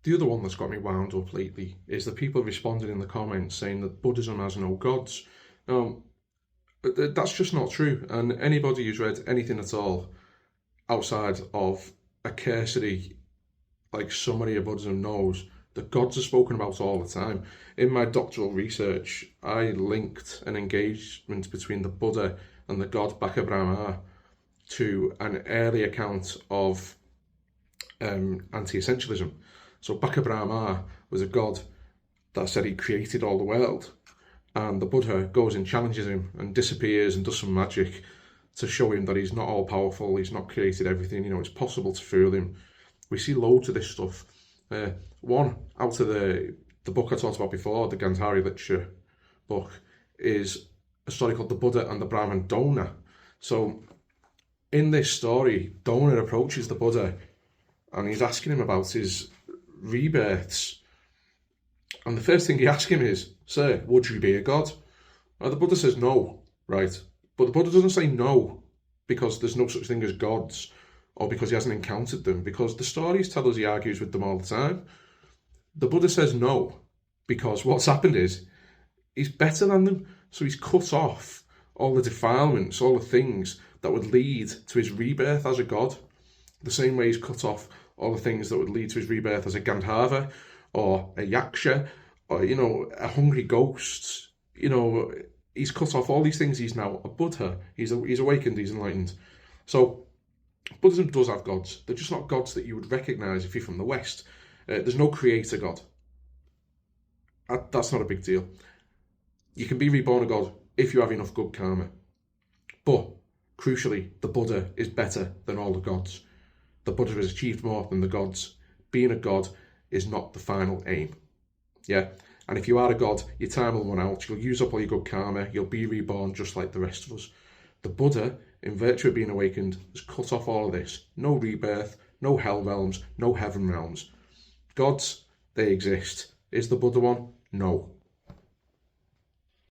The other one that's got me wound up lately is the people responding in the comments saying that Buddhism has no gods. Now, that's just not true. And anybody who's read anything at all outside of a cursory summary of Buddhism knows that gods are spoken about all the time. In my doctoral research, I linked an engagement between the Buddha and the god Brahma to an early account of anti-essentialism. So Brahma was a god that said he created all the world, and the Buddha goes and challenges him and disappears and does some magic to show him that he's not all powerful, he's not created everything, it's possible to fool him. We see loads of this stuff. One out of the book I talked about before, the Gandhari literature book, is a story called The Buddha and the Brahmin Donor. So in this story, Donor approaches the Buddha and he's asking him about his rebirths. And the first thing he asks him is, "Sir, would you be a god?" Now, the Buddha says no, right? But the Buddha doesn't say no because there's no such thing as gods or because he hasn't encountered them, because the stories tell us he argues with them all the time. The Buddha says no because what's happened is he's better than them, so he's cut off all the defilements, all the things that would lead to his rebirth as a god. The same way he's cut off all the things that would lead to his rebirth as a Gandharva or a Yaksha or, a hungry ghost. He's cut off all these things. He's now a Buddha. He's awakened, he's enlightened. So Buddhism does have gods. They're just not gods that you would recognise if you're from the West. There's no creator god. That's not a big deal. You can be reborn a god if you have enough good karma. But, crucially, the Buddha is better than all the gods. The Buddha has achieved more than the gods. Being a god is not the final aim. Yeah? And if you are a god, your time will run out. You'll use up all your good karma. You'll be reborn just like the rest of us. The Buddha, in virtue of being awakened, has cut off all of this. No rebirth, no hell realms, no heaven realms. Gods, they exist. Is the Buddha one? No.